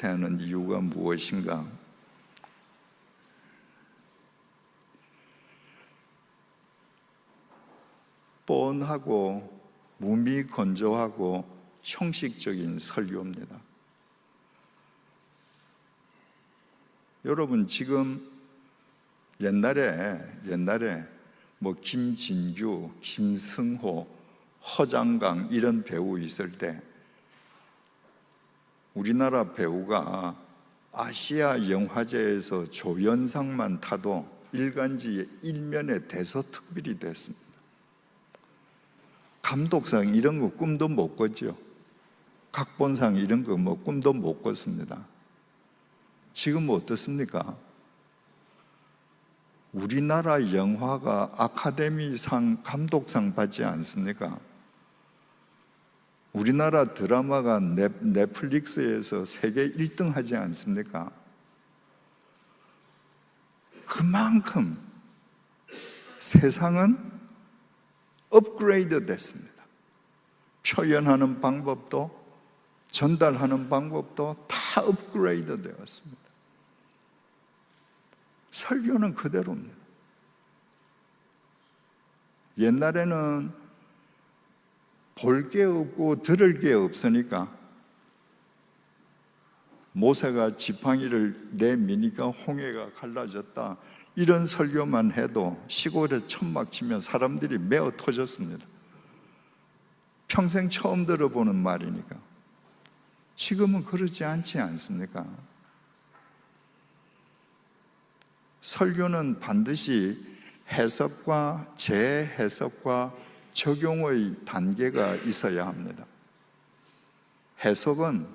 하는 이유가 무엇인가? 뻔하고 무미건조하고 형식적인 설교입니다. 여러분, 지금 옛날에 김진규, 김승호, 허장강 이런 배우 있을 때 우리나라 배우가 아시아 영화제에서 조연상만 타도 일간지 일면에 대서특필이 됐습니다. 감독상 이런 거 꿈도 못 꿨죠. 각본상 이런 거 꿈도 못 꿨습니다. 지금 어떻습니까? 우리나라 영화가 아카데미상 감독상 받지 않습니까? 우리나라 드라마가 넷플릭스에서 세계 1등 하지 않습니까? 그만큼 세상은 업그레이드 됐습니다. 표현하는 방법도 전달하는 방법도 다 업그레이드 되었습니다. 설교는 그대로입니다. 옛날에는 볼 게 없고 들을 게 없으니까 모세가 지팡이를 내미니까 홍해가 갈라졌다, 이런 설교만 해도 시골에 천막 치면 사람들이 메어 터졌습니다. 평생 처음 들어보는 말이니까. 지금은 그렇지 않지 않습니까? 설교는 반드시 해석과 재해석과 적용의 단계가 있어야 합니다. 해석은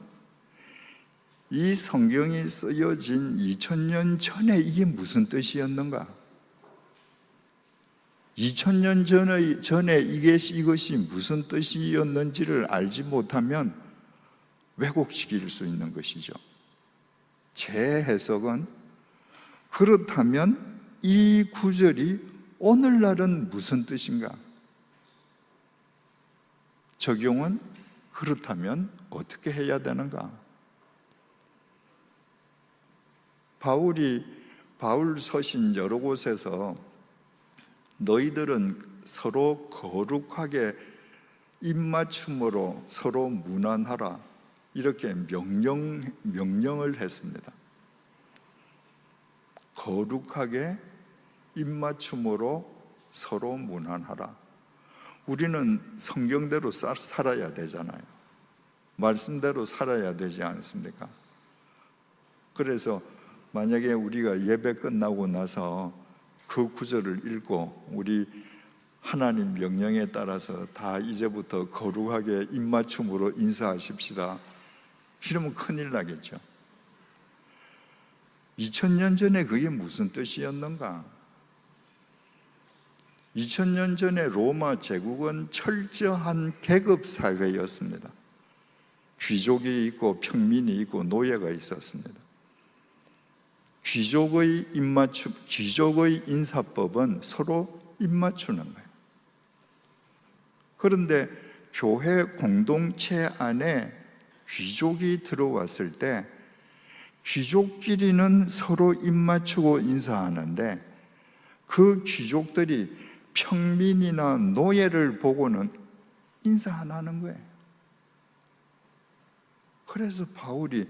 이 성경이 쓰여진 2000년 전에 이게 무슨 뜻이었는가? 2000년 전에 이것이 무슨 뜻이었는지를 알지 못하면 왜곡시킬 수 있는 것이죠. 재해석은 그렇다면 이 구절이 오늘날은 무슨 뜻인가? 적용은 그렇다면 어떻게 해야 되는가? 바울 서신 여러 곳에서 너희들은 서로 거룩하게 입맞춤으로 서로 문안하라, 이렇게 명령을 했습니다. 거룩하게 입맞춤으로 서로 문안하라. 우리는 성경대로 살아야 되잖아요. 말씀대로 살아야 되지 않습니까? 그래서 만약에 우리가 예배 끝나고 나서 그 구절을 읽고 우리 하나님 명령에 따라서 다 이제부터 거룩하게 입맞춤으로 인사하십시다, 이러면 큰일 나겠죠. 2000년 전에 그게 무슨 뜻이었는가? 2000년 전에 로마 제국은 철저한 계급 사회였습니다. 귀족이 있고 평민이 있고 노예가 있었습니다. 귀족의 인사법은 서로 입맞추는 거예요. 그런데 교회 공동체 안에 귀족이 들어왔을 때 귀족끼리는 서로 입맞추고 인사하는데 그 귀족들이 평민이나 노예를 보고는 인사 안 하는 거예요. 그래서 바울이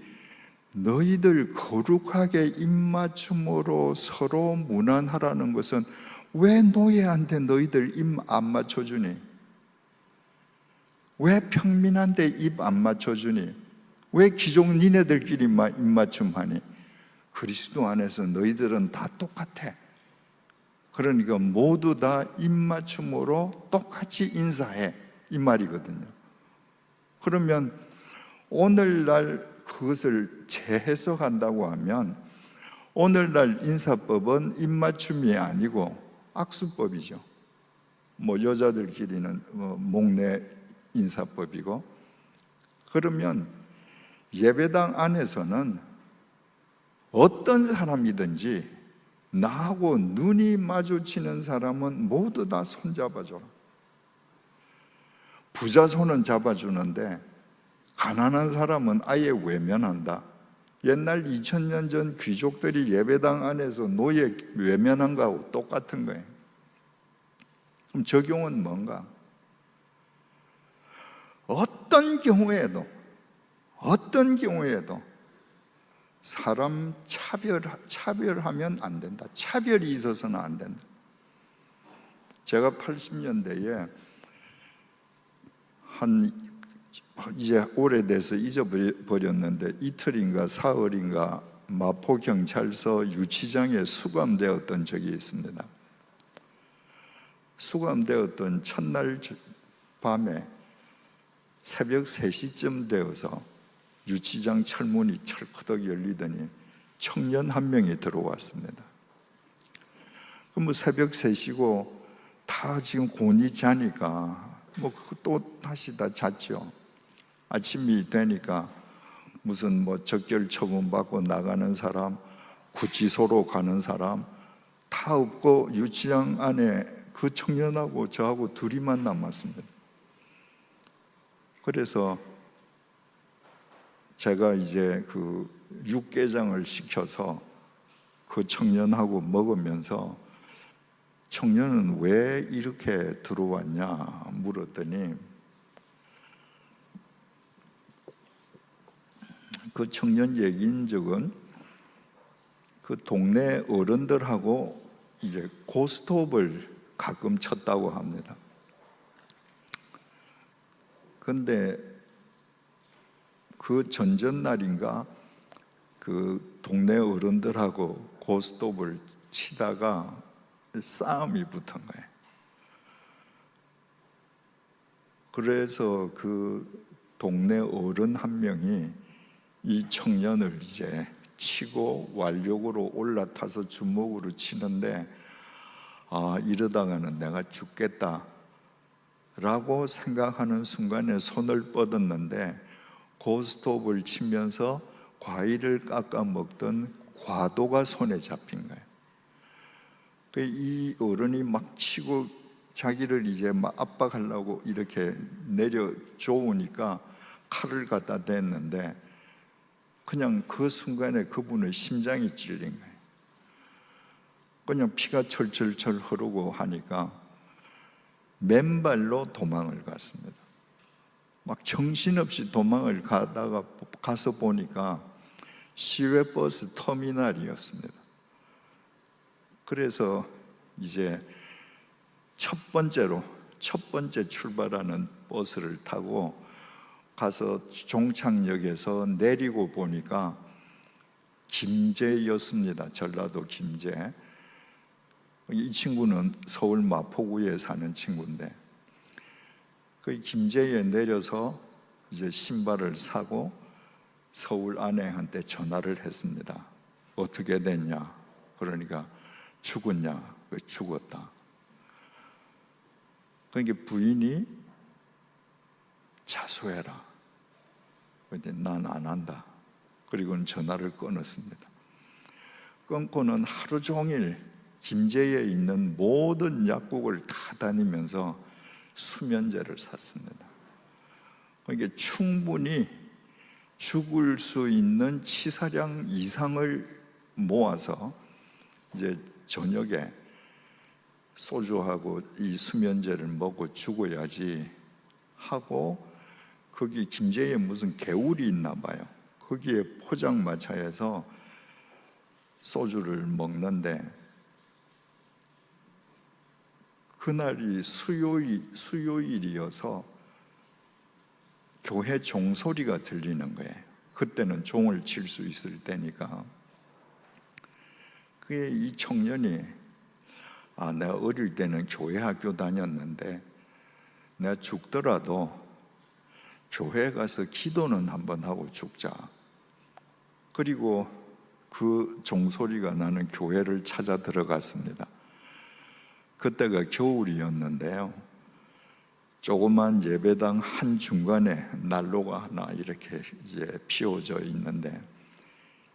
너희들 거룩하게 입맞춤으로 서로 문안하라는 것은 왜 노예한테 너희들 입 안 맞춰주니? 왜 평민한테 입 안 맞춰주니? 왜 귀족 니네들끼리만 입맞춤하니? 그리스도 안에서 너희들은 다 똑같아. 그러니까 모두 다 입맞춤으로 똑같이 인사해, 이 말이거든요. 그러면 오늘날 그것을 재해석한다고 하면 오늘날 인사법은 입맞춤이 아니고 악수법이죠. 여자들끼리는 목례 인사법이고, 그러면 예배당 안에서는 어떤 사람이든지 나하고 눈이 마주치는 사람은 모두 다 손잡아줘라. 부자 손은 잡아주는데 가난한 사람은 아예 외면한다. 옛날 2000년 전 귀족들이 예배당 안에서 노예 외면한 거하고 똑같은 거예요. 그럼 적용은 뭔가? 어떤 경우에도 사람 차별하면 안 된다. 차별이 있어서는 안 된다. 제가 80년대에 이제 오래돼서 잊어버렸는데 이틀인가 사흘인가 마포경찰서 유치장에 수감되었던 적이 있습니다. 수감되었던 첫날 밤에 새벽 3시쯤 되어서 유치장 철문이 철커덕 열리더니 청년 한 명이 들어왔습니다. 그럼 뭐 새벽 3시고 다 지금 곤히 자니까 또 다시 다 잤죠. 아침이 되니까 무슨 적결 처분받고 나가는 사람, 구치소로 가는 사람 다 없고 유치장 안에 그 청년하고 저하고 둘이만 남았습니다. 그래서 제가 이제 그 육개장을 시켜서 그 청년하고 먹으면서 청년은 왜 이렇게 들어왔냐 물었더니 그 청년 얘기인 적은 그 동네 어른들하고 이제 고스톱을 가끔 쳤다고 합니다. 근데 그 전전날인가 그 동네 어른들하고 고스톱을 치다가 싸움이 붙은 거예요. 그래서 그 동네 어른 한 명이 이 청년을 이제 치고 완력으로 올라타서 주먹으로 치는데 이러다가는 내가 죽겠다 라고 생각하는 순간에 손을 뻗었는데 고스톱을 치면서 과일을 깎아 먹던 과도가 손에 잡힌 거예요. 이 어른이 막 치고 자기를 이제 막 압박하려고 이렇게 내려줘오니까 칼을 갖다 댔는데 그냥 그 순간에 그분의 심장이 찔린 거예요. 그냥 피가 철철철 흐르고 하니까 맨발로 도망을 갔습니다. 막 정신없이 도망을 가서 보니까 시외버스 터미널이었습니다. 그래서 이제 첫 번째 출발하는 버스를 타고 가서 종착역에서 내리고 보니까 김제였습니다. 전라도 김제. 이 친구는 서울 마포구에 사는 친구인데 그 김제에 내려서 이제 신발을 사고 서울 아내한테 전화를 했습니다. 어떻게 됐냐? 그러니까 죽었냐? 죽었다. 그러니까 부인이 자수해라. 근데 난 안 한다. 그리고는 전화를 끊었습니다. 끊고는 하루 종일 김제에 있는 모든 약국을 다 다니면서 수면제를 샀습니다. 그러니까 충분히 죽을 수 있는 치사량 이상을 모아서 이제 저녁에 소주하고 이 수면제를 먹고 죽어야지 하고 거기 김제에 무슨 개울이 있나 봐요. 거기에 포장마차에서 소주를 먹는데 그날이 수요일이어서 교회 종소리가 들리는 거예요. 그때는 종을 칠 수 있을 때니까. 그게 이 청년이 내가 어릴 때는 교회 학교 다녔는데 내가 죽더라도 교회 가서 기도는 한번 하고 죽자. 그리고 그 종소리가 나는 교회를 찾아 들어갔습니다. 그때가 겨울이었는데요. 조그만 예배당 한 중간에 난로가 하나 이렇게 이제 피워져 있는데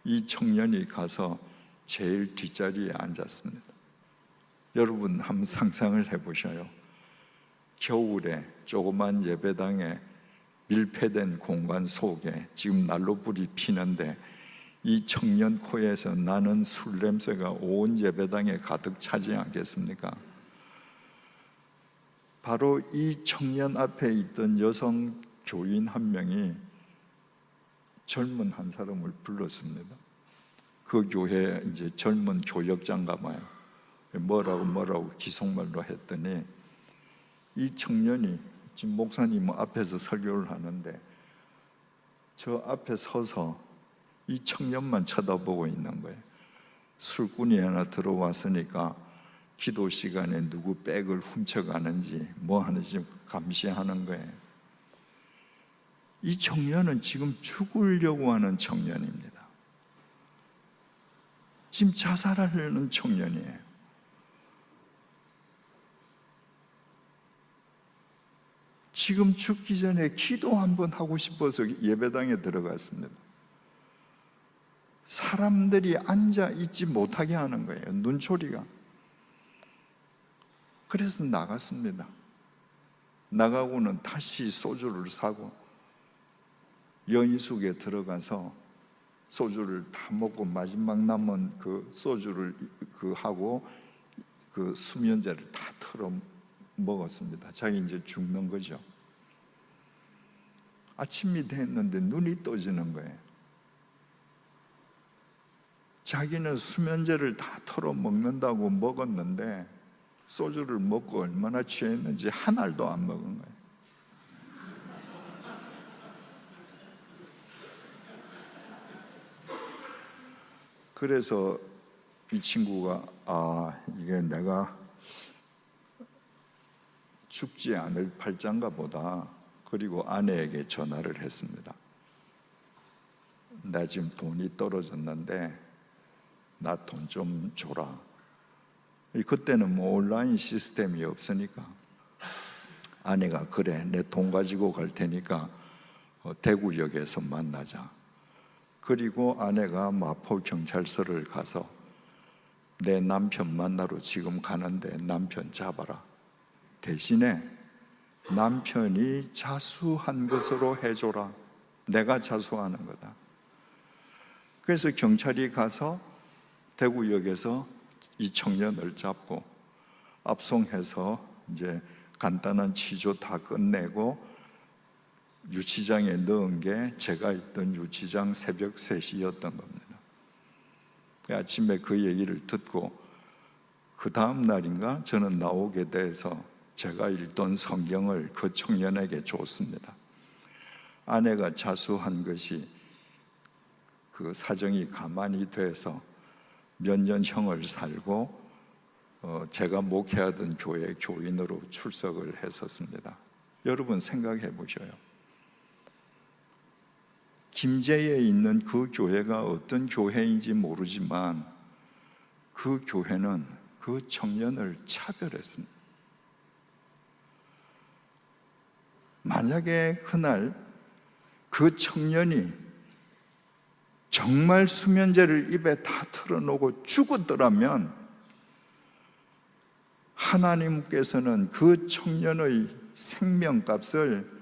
이 청년이 가서 제일 뒷자리에 앉았습니다. 여러분 한번 상상을 해보셔요. 겨울에 조그만 예배당에 밀폐된 공간 속에 지금 난로불이 피는데 이 청년 코에서 나는 술 냄새가 온 예배당에 가득 차지 않겠습니까? 바로 이 청년 앞에 있던 여성 교인 한 명이 젊은 한 사람을 불렀습니다. 그 교회 이제 젊은 교역자인가 봐요. 뭐라고 기속말로 했더니 이 청년이 지금 목사님 앞에서 설교를 하는데 저 앞에 서서 이 청년만 쳐다보고 있는 거예요. 술꾼이 하나 들어왔으니까 기도 시간에 누구 백을 훔쳐가는지 뭐 하는지 감시하는 거예요. 이 청년은 지금 죽으려고 하는 청년입니다. 지금 자살하려는 청년이에요. 지금 죽기 전에 기도 한번 하고 싶어서 예배당에 들어갔습니다. 사람들이 앉아 있지 못하게 하는 거예요. 눈초리가. 그래서 나갔습니다. 나가고는 다시 소주를 사고 여인숙에 들어가서 소주를 다 먹고 마지막 남은 그 소주를 하고 그 수면제를 다 털어 먹었습니다. 자기 이제 죽는 거죠. 아침이 됐는데 눈이 떠지는 거예요. 자기는 수면제를 다 털어 먹는다고 먹었는데 소주를 먹고 얼마나 취했는지 한 알도 안 먹은 거예요. 그래서 이 친구가 이게 내가 죽지 않을 팔자인가 보다. 그리고 아내에게 전화를 했습니다. 나 지금 돈이 떨어졌는데 나 돈 좀 줘라. 그때는 뭐 온라인 시스템이 없으니까 아내가 그래 내 돈 가지고 갈 테니까 대구역에서 만나자. 그리고 아내가 마포경찰서를 가서 내 남편 만나러 지금 가는데 남편 잡아라. 대신에 남편이 자수한 것으로 해줘라. 내가 자수하는 거다. 그래서 경찰이 가서 대구역에서 이 청년을 잡고 압송해서 이제 간단한 취조 다 끝내고 유치장에 넣은 게 제가 있던 유치장 새벽 3시였던 겁니다. 아침에 그 얘기를 듣고 그 다음 날인가 저는 나오게 돼서 제가 읽던 성경을 그 청년에게 줬습니다. 아내가 자수한 것이 그 사정이 가만히 돼서 몇 년 형을 살고 제가 목회하던 교회 교인으로 출석을 했었습니다. 여러분 생각해 보셔요. 김제에 있는 그 교회가 어떤 교회인지 모르지만 그 교회는 그 청년을 차별했습니다. 만약에 그날 그 청년이 정말 수면제를 입에 다 털어놓고 죽었더라면 하나님께서는 그 청년의 생명값을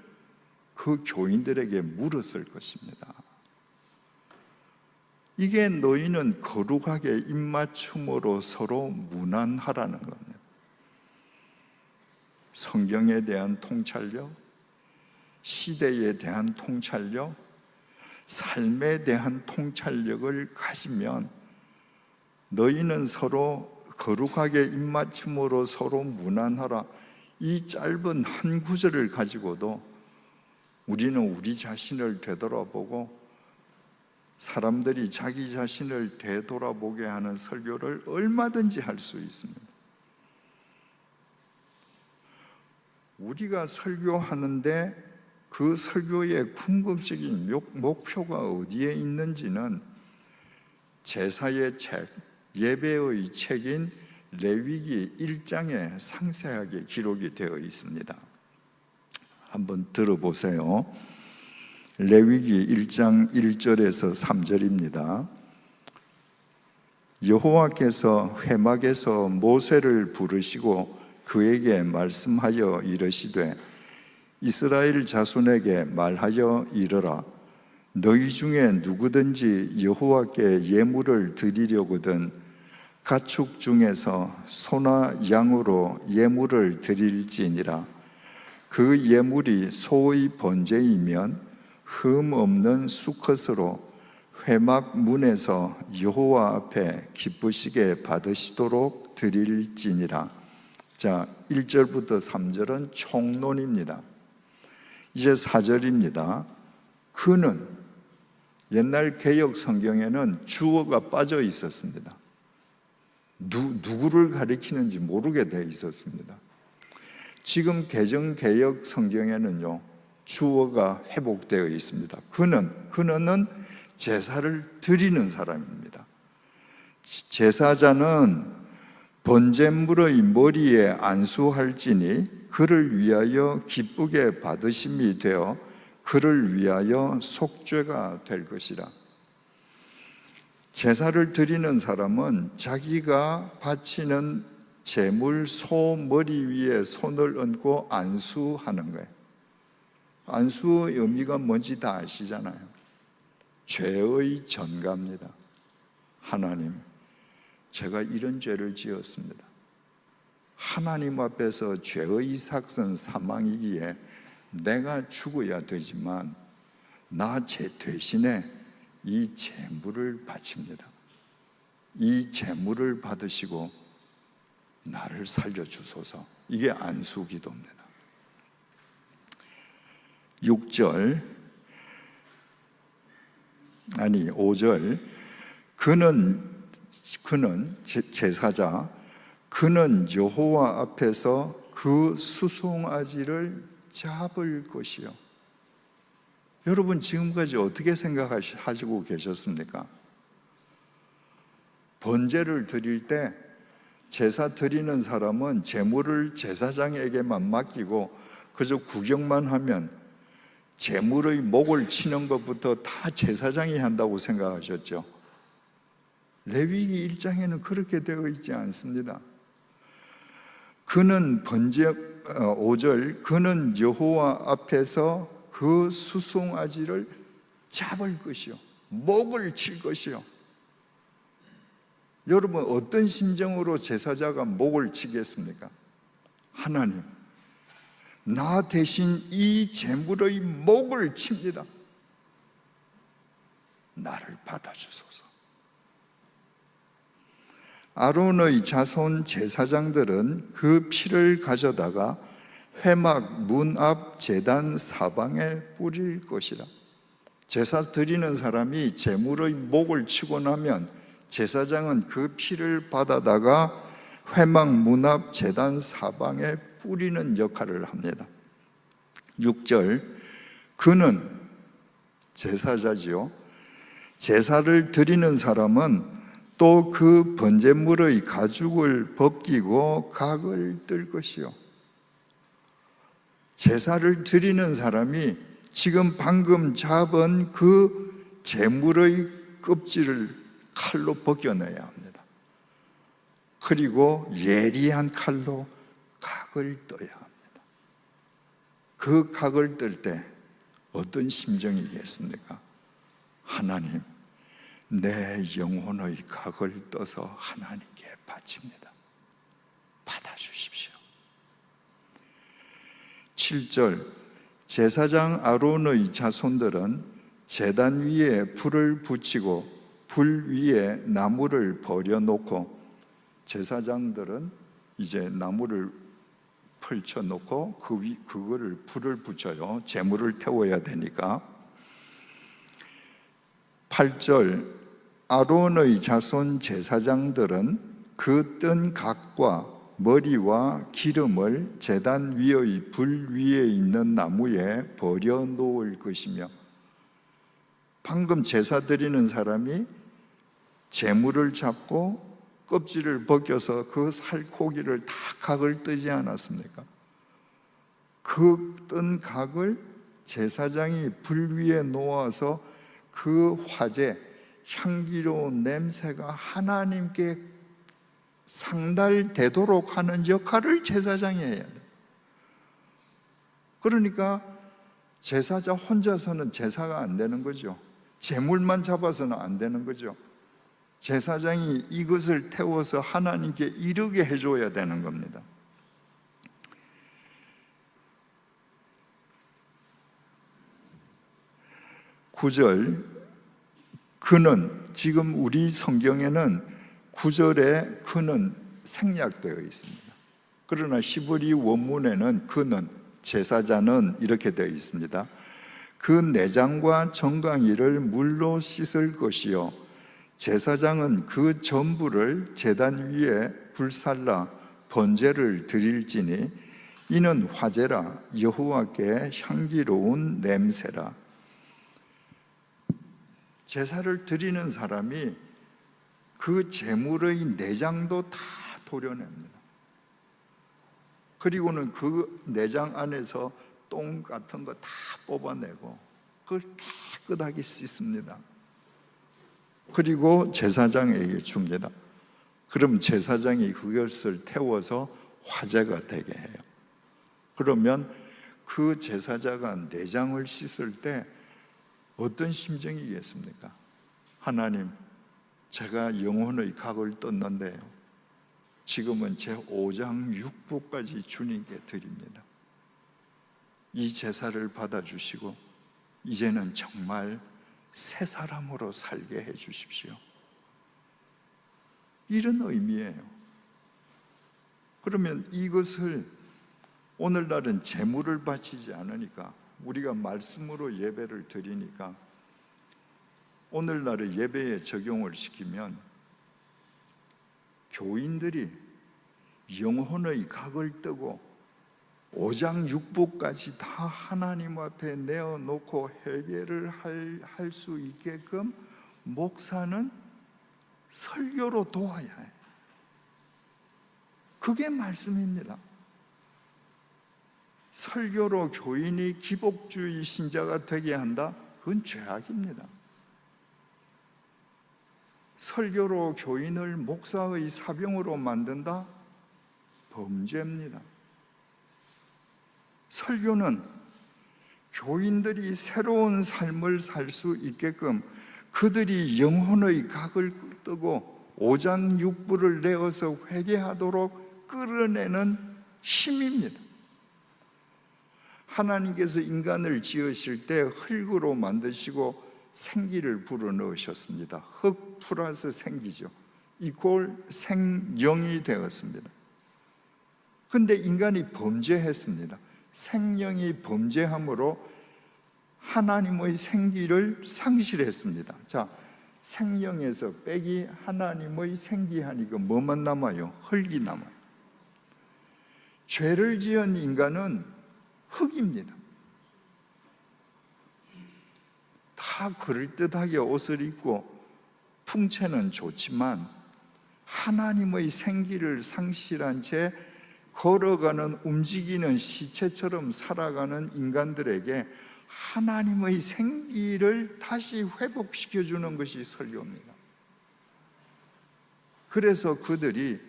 그 교인들에게 물었을 것입니다. 이게 너희는 거룩하게 입맞춤으로 서로 무난하라는 겁니다. 성경에 대한 통찰력, 시대에 대한 통찰력, 삶에 대한 통찰력을 가지면 너희는 서로 거룩하게 입맞춤으로 서로 무난하라. 이 짧은 한 구절을 가지고도 우리는 우리 자신을 되돌아보고 사람들이 자기 자신을 되돌아보게 하는 설교를 얼마든지 할 수 있습니다. 우리가 설교하는데 그 설교의 궁극적인 목표가 어디에 있는지는 제사의 책, 예배의 책인 레위기 1장에 상세하게 기록이 되어 있습니다. 한번 들어보세요. 레위기 1장 1절에서 3절입니다. 여호와께서 회막에서 모세를 부르시고 그에게 말씀하여 이르시되 이스라엘 자손에게 말하여 이르라. 너희 중에 누구든지 여호와께 예물을 드리려거든 가축 중에서 소나 양으로 예물을 드릴지니라. 그 예물이 소의 번제이면 흠 없는 수컷으로 회막 문에서 여호와 앞에 기쁘시게 받으시도록 드릴지니라. 자, 1절부터 3절은 총론입니다. 이제 4절입니다. 그는, 옛날 개역 성경에는 주어가 빠져 있었습니다. 누구를 가리키는지 모르게 되어 있었습니다. 지금 개정 개역 성경에는요, 주어가 회복되어 있습니다. 그는 제사를 드리는 사람입니다. 제사자는 번제물의 머리에 안수할지니 그를 위하여 기쁘게 받으심이 되어 그를 위하여 속죄가 될 것이라. 제사를 드리는 사람은 자기가 바치는 제물 소 머리 위에 손을 얹고 안수하는 거예요. 안수의 의미가 뭔지 다 아시잖아요. 죄의 전가입니다. 하나님, 제가 이런 죄를 지었습니다. 하나님 앞에서 죄의 삭은 사망이기에 내가 죽어야 되지만 나 제 대신에 이 제물을 바칩니다. 이 제물을 받으시고 나를 살려주소서. 이게 안수기도입니다. 5절 그는 제사자, 그는 여호와 앞에서 그 수송아지를 잡을 것이요. 여러분 지금까지 어떻게 생각하시고 계셨습니까? 번제를 드릴 때 제사 드리는 사람은 제물을 제사장에게만 맡기고 그저 구경만 하면 제물의 목을 치는 것부터 다 제사장이 한다고 생각하셨죠? 레위기 1장에는 그렇게 되어 있지 않습니다. 그는 5절 그는 여호와 앞에서 그 수송아지를 잡을 것이요, 목을 칠 것이요. 여러분 어떤 심정으로 제사자가 목을 치겠습니까? 하나님, 나 대신 이 제물의 목을 칩니다. 나를 받아주소서. 아론의 자손 제사장들은 그 피를 가져다가 회막 문 앞 제단 사방에 뿌릴 것이라. 제사 드리는 사람이 제물의 목을 치고 나면 제사장은 그 피를 받아다가 회막 문 앞 제단 사방에 뿌리는 역할을 합니다. 6절 그는 제사자지요. 제사를 드리는 사람은 또 그 번제물의 가죽을 벗기고 각을 뜰 것이요. 제사를 드리는 사람이 지금 방금 잡은 그 제물의 껍질을 칼로 벗겨내야 합니다. 그리고 예리한 칼로 각을 떠야 합니다. 그 각을 뜰 때 어떤 심정이겠습니까? 하나님, 내 영혼의 각을 떠서 하나님께 바칩니다. 받아주십시오. 7절 제사장 아론의 자손들은 제단 위에 불을 붙이고 불 위에 나무를 버려놓고, 제사장들은 이제 나무를 펼쳐놓고 그거를 불을 붙여요. 제물을 태워야 되니까. 8절 아론의 자손 제사장들은 그 뜬 각과 머리와 기름을 제단 위의 불 위에 있는 나무에 버려 놓을 것이며, 방금 제사 드리는 사람이 제물을 잡고 껍질을 벗겨서 그 살코기를 다 각을 뜨지 않았습니까? 그 뜬 각을 제사장이 불 위에 놓아서 그 화재, 향기로운 냄새가 하나님께 상달되도록 하는 역할을 제사장이 해야 돼요. 그러니까 제사자 혼자서는 제사가 안 되는 거죠. 재물만 잡아서는 안 되는 거죠. 제사장이 이것을 태워서 하나님께 이르게 해줘야 되는 겁니다. 구절, 그는, 지금 우리 성경에는 구절에 그는 생략되어 있습니다. 그러나 히브리 원문에는 그는, 제사자는 이렇게 되어 있습니다. 그 내장과 정강이를 물로 씻을 것이요 제사장은 그 전부를 제단 위에 불살라 번제를 드릴지니 이는 화제라, 여호와께 향기로운 냄새라. 제사를 드리는 사람이 그 제물의 내장도 다 도려냅니다. 그리고는 그 내장 안에서 똥 같은 거 다 뽑아내고 그걸 깨끗하게 씻습니다. 그리고 제사장에게 줍니다. 그럼 제사장이 그것을 태워서 화제가 되게 해요. 그러면 그 제사자가 내장을 씻을 때 어떤 심정이겠습니까? 하나님, 제가 영혼의 각을 떴는데요, 지금은 제 5장 6부까지 주님께 드립니다. 이 제사를 받아주시고 이제는 정말 새 사람으로 살게 해 주십시오. 이런 의미예요. 그러면 이것을 오늘날은 제물을 바치지 않으니까, 우리가 말씀으로 예배를 드리니까 오늘날의 예배에 적용을 시키면 교인들이 영혼의 각을 뜨고 5장 6부까지 다 하나님 앞에 내어놓고 회개를 할 수 있게끔 목사는 설교로 도와야 해요. 그게 말씀입니다. 설교로 교인이 기복주의 신자가 되게 한다? 그건 죄악입니다. 설교로 교인을 목사의 사병으로 만든다? 범죄입니다. 설교는 교인들이 새로운 삶을 살 수 있게끔 그들이 영혼의 각을 뜨고 5장 6부를 내어서 회개하도록 끌어내는 힘입니다. 하나님께서 인간을 지으실 때 흙으로 만드시고 생기를 불어넣으셨습니다. 흙 플러스 생기죠. 이퀄 생명이 되었습니다. 그런데 인간이 범죄했습니다. 생명이 범죄함으로 하나님의 생기를 상실했습니다. 자, 생명에서 빼기 하나님의 생기하니까 뭐만 남아요? 흙이 남아요. 죄를 지은 인간은 흙입니다. 다 그럴듯하게 옷을 입고 풍채는 좋지만 하나님의 생기를 상실한 채 걸어가는, 움직이는 시체처럼 살아가는 인간들에게 하나님의 생기를 다시 회복시켜주는 것이 설교입니다. 그래서 그들이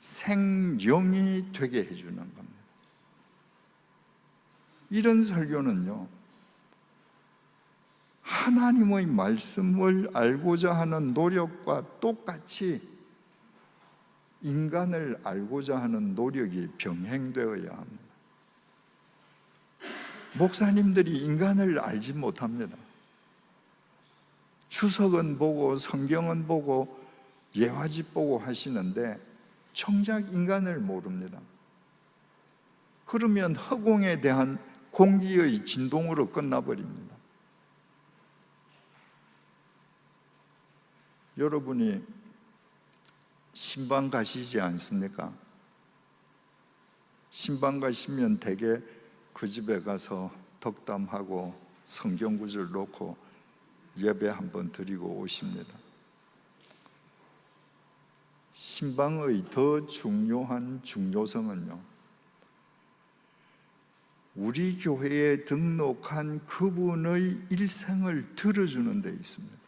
생명이 되게 해주는 겁니다. 이런 설교는요, 하나님의 말씀을 알고자 하는 노력과 똑같이 인간을 알고자 하는 노력이 병행되어야 합니다. 목사님들이 인간을 알지 못합니다. 추석은 보고 성경은 보고 예화집 보고 하시는데 정작 인간을 모릅니다. 그러면 허공에 대한 공기의 진동으로 끝나버립니다. 여러분이 신방 가시지 않습니까? 신방 가시면 대개 그 집에 가서 덕담하고 성경구절 놓고 예배 한번 드리고 오십니다. 신방의 더 중요한 중요성은요, 우리 교회에 등록한 그분의 일생을 들어주는 데 있습니다.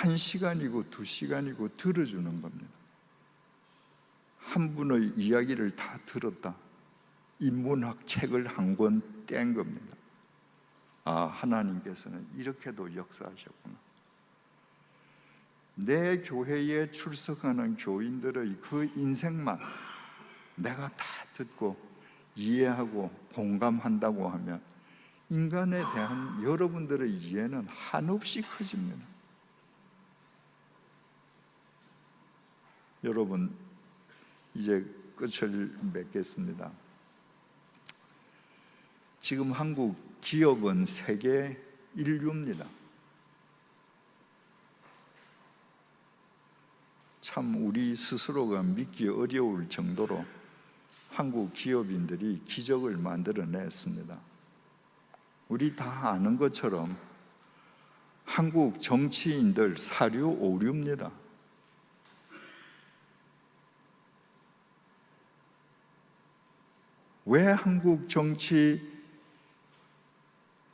1시간이고 2시간이고 들어주는 겁니다. 한 분의 이야기를 다 들었다, 인문학 책을 한 권 뗀 겁니다. 하나님께서는 이렇게도 역사하셨구나. 내 교회에 출석하는 교인들의 그 인생만 내가 다 듣고 이해하고 공감한다고 하면 인간에 대한 여러분들의 이해는 한없이 커집니다. 여러분, 이제 끝을 맺겠습니다. 지금 한국 기업은 세계 인류입니다. 참 우리 스스로가 믿기 어려울 정도로 한국 기업인들이 기적을 만들어냈습니다. 우리 다 아는 것처럼 한국 정치인들 사류 오류입니다. 왜 한국 정치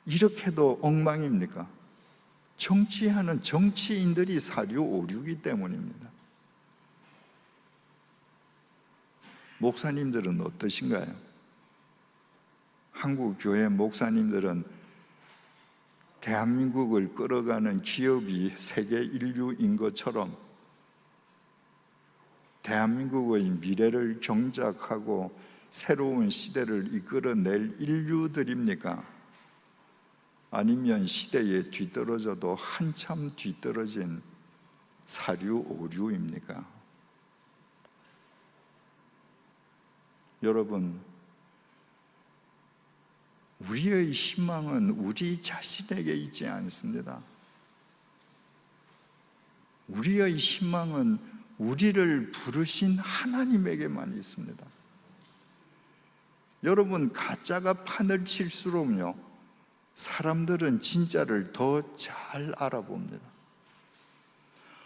이렇게도 엉망입니까? 정치하는 정치인들이 사류 오류이기 때문입니다. 목사님들은 어떠신가요? 한국 교회 목사님들은 대한민국을 끌어가는 기업이 세계 인류인 것처럼 대한민국의 미래를 경작하고 새로운 시대를 이끌어낼 인류들입니까? 아니면 시대에 뒤떨어져도 한참 뒤떨어진 사류 오류입니까? 여러분, 우리의 희망은 우리 자신에게 있지 않습니다. 우리의 희망은 우리를 부르신 하나님에게만 있습니다. 여러분, 가짜가 판을 칠수록요, 사람들은 진짜를 더 잘 알아봅니다.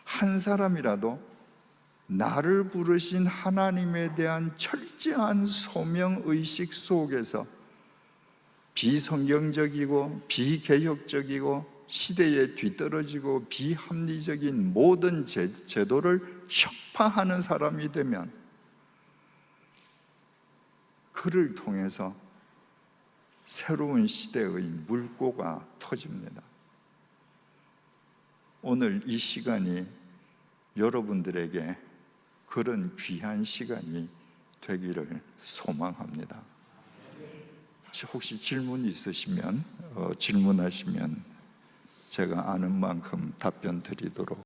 한 사람이라도 나를 부르신 하나님에 대한 철저한 소명의식 속에서 비성경적이고 비개혁적이고 시대에 뒤떨어지고 비합리적인 모든 제도를 혁파하는 사람이 되면 그를 통해서 새로운 시대의 물꼬가 터집니다. 오늘 이 시간이 여러분들에게 그런 귀한 시간이 되기를 소망합니다. 혹시 질문 있으시면 질문하시면 제가 아는 만큼 답변 드리도록